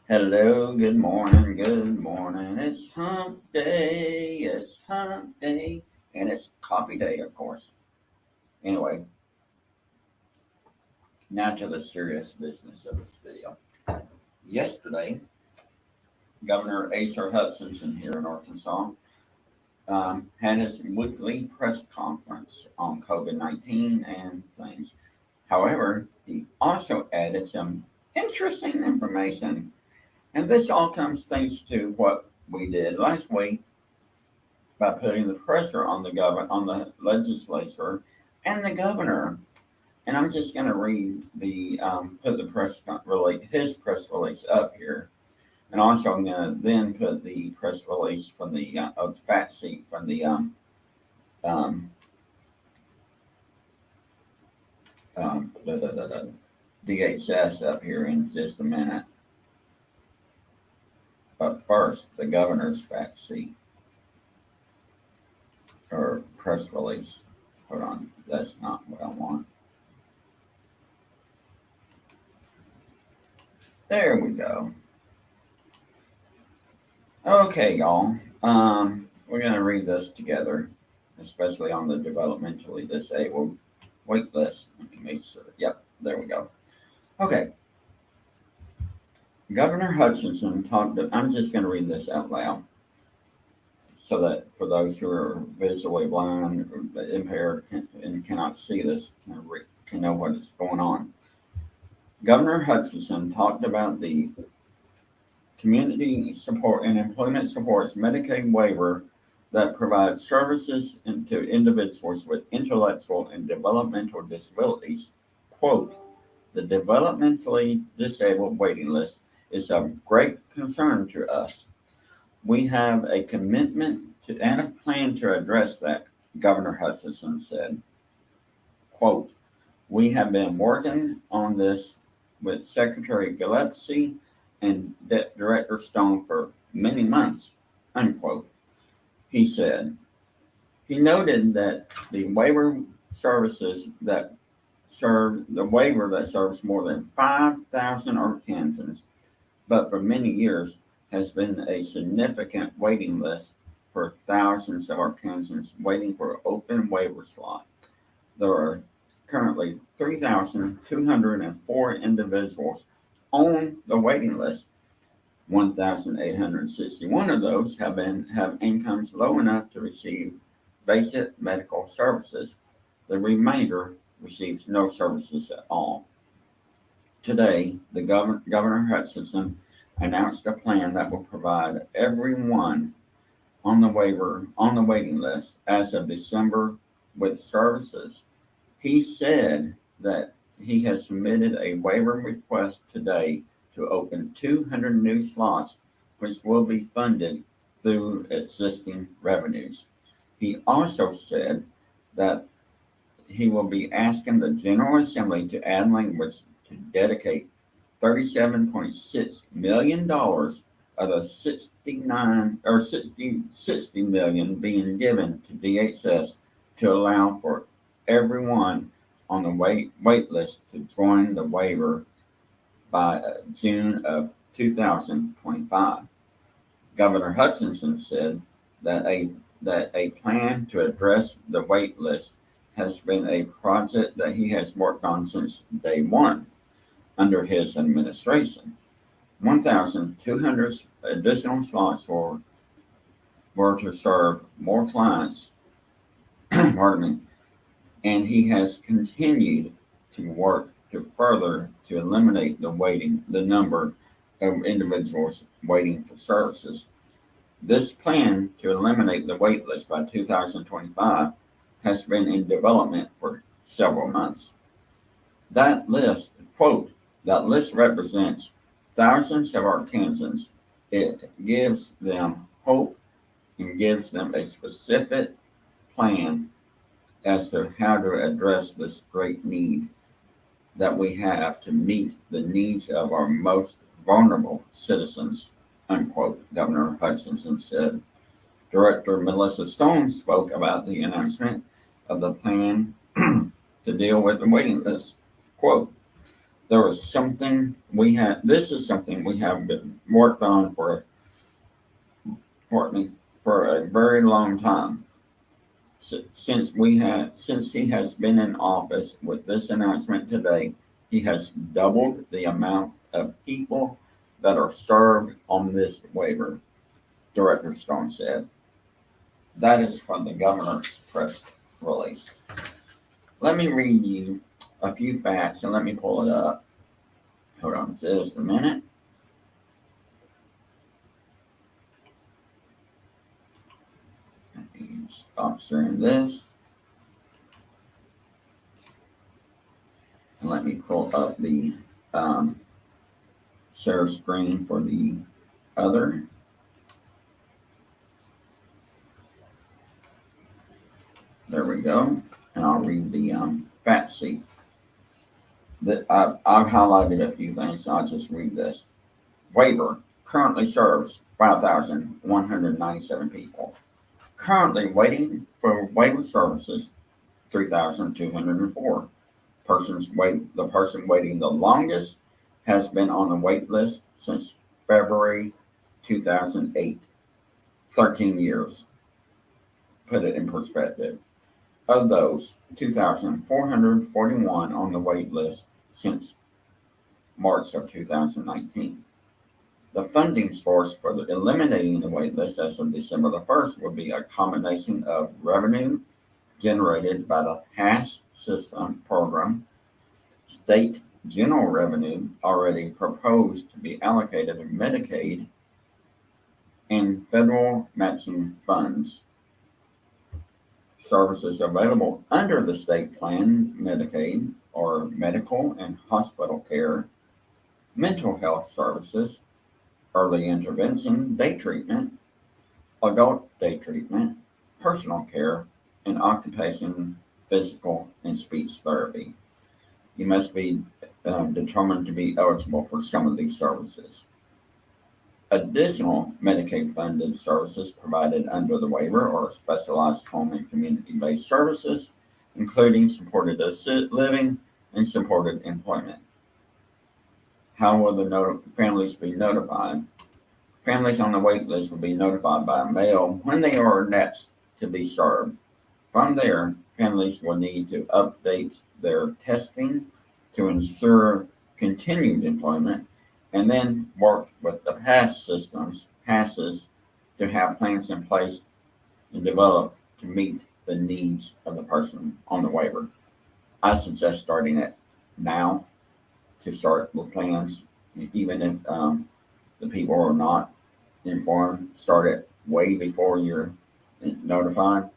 Hello, good morning, good morning. It's hump day, and it's coffee day, of course. Anyway, now to the serious business of this video. Yesterday, Governor Asa Hutchinson here in Arkansas had his weekly press conference on COVID 19 and things. However, he also added some interesting information, and this all comes thanks to what we did last week by putting the pressure on the legislature and the governor. And I'm just going to read the put the his press release up here, and also I'm going to then put the press release from the of the fact sheet from the um, the, DHS up here in just a minute. But first, the governor's fact sheet or press release. Hold on, that's not what I want. There we go. Okay, y'all. We're going to read this together, especially on the developmentally disabled waitlist. Let me make sure. Yep, there we go. Okay. Governor Hutchinson talked. I'm just going to read this out loud so that for those who are visually blind or impaired and cannot see this can know what is going on. Governor Hutchinson talked about the community support and employment supports Medicaid waiver that provides services to individuals with intellectual and developmental disabilities. Quote, the developmentally disabled waiting list is of great concern to us. We have a commitment to and a plan to address that, Governor Hutchinson said. Quote, we have been working on this with Secretary Gillespie and Director Stone for many months, unquote. He said. He noted that the waiver services that waiver that serves more than 5,000 Arkansans, but for many years has been a significant waiting list for thousands of Arkansans waiting for open waiver slot. There are currently 3,204 individuals on the waiting list. 1,861 of those have incomes low enough to receive basic medical services. The remainder receives no services at all. Today, the Governor Hutchinson announced a plan that will provide everyone on the waiting list as of December with services. He said that he has submitted a waiver request today to open 200 new slots, which will be funded through existing revenues. He also said that he will be asking the General Assembly to add language to dedicate $37.6 million of the 60 million being given to DHS to allow for everyone on the wait list to join the waiver by June of 2025. Governor Hutchinson said that a plan to address the wait list has been a project that he has worked on since day one under his administration. 1,200 additional slots were to serve more clients, pardon me, and he has continued to work to further to eliminate the number of individuals waiting for services. This plan to eliminate the wait list by 2025 has been in development for several months. That list, quote, that list represents thousands of Arkansans. It gives them hope and gives them a specific plan as to how to address this great need that we have to meet the needs of our most vulnerable citizens, unquote, Governor Hutchinson said. Director Melissa Stone spoke about the announcement of the plan to deal with the waiting list. Quote, there was something this is something we have been worked on for a very long time. Since he has been in office. With this announcement today, he has doubled the amount of people that are served on this waiver, Director Stone said. That is from the governor's press release. Let me read you a few facts and let me pull it up. Hold on just a minute. Let me stop sharing this. And let me pull up the share screen for the other. There we go. And I'll read the fact sheet. I've highlighted a few things, so I'll just read this. Waiver currently serves 5,197 people. Currently waiting for waiver services, 3,204. The person waiting the longest has been on the wait list since February 2008. 13 years. Put it in perspective. Of those, 2,441 on the wait list since March of 2019. The funding source for eliminating the wait list as of December the 1st would be a combination of revenue generated by the PASS system program, state general revenue already proposed to be allocated to Medicaid, and federal matching funds. Services available under the state plan, Medicaid, or medical and hospital care, mental health services, early intervention, day treatment, adult day treatment, personal care, and occupation, physical, and speech therapy. You must be determined to be eligible for some of these services. Additional Medicaid-funded services provided under the waiver are specialized home and community-based services, including supported living and supported employment. How will the families be notified? Families on the wait list will be notified by mail when they are next to be served. From there, families will need to update their testing to ensure continued employment, and then work with the passes, to have plans in place and develop to meet the needs of the person on the waiver. I suggest starting it now to start with plans, even if the people are not informed. Start it way before you're notified.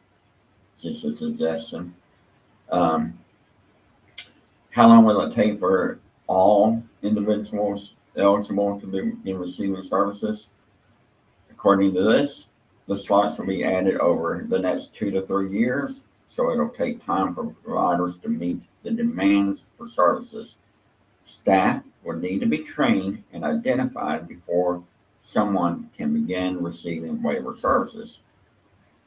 Just a suggestion. How long will it take for all individuals eligible to be receiving services? According to this, the slots will be added over the next 2 to 3 years, so it'll take time for providers to meet the demands for services. Staff will need to be trained and identified before someone can begin receiving waiver services.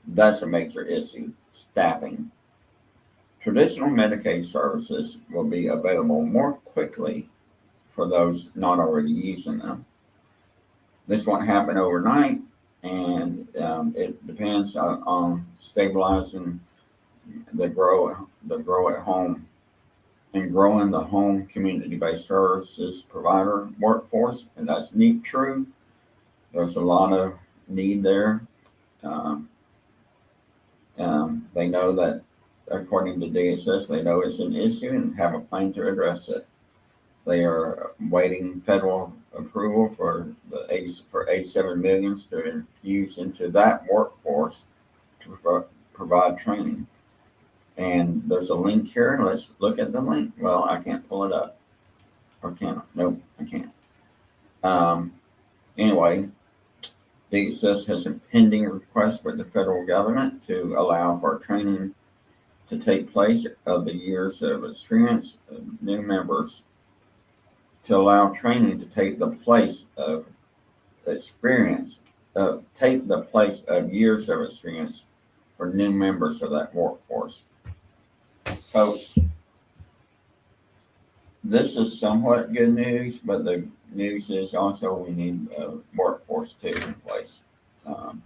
That's a major issue, staffing. Traditional Medicaid services will be available more quickly for those not already using them. This won't happen overnight, and it depends on stabilizing the grow at home and growing the home community-based services provider workforce, and that's true. There's a lot of need there. They know that, according to DHS, they know it's an issue and have a plan to address it. They are waiting federal approval for $87 million to infuse into that workforce to provide training. And there's a link here. Let's look at the link. Well, I can't pull it up. Or can I? Nope, I can't. Anyway, DHS has a pending request with the federal government to allow for training to take place of the years of experience of new members, to allow training to take the place of experience, take the place of years of experience for new members of that workforce. Folks, this is somewhat good news, but the news is also we need a workforce too in place. Um,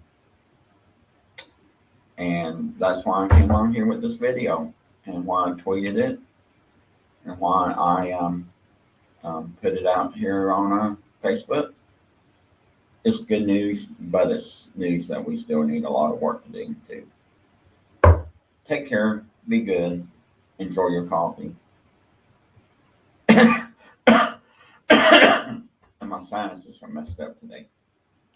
and that's why I came on here with this video and why I tweeted it and why I put it out here on Facebook. It's good news, but it's news that we still need a lot of work to do too. Take care, be good, enjoy your coffee. And my sinuses are messed up today.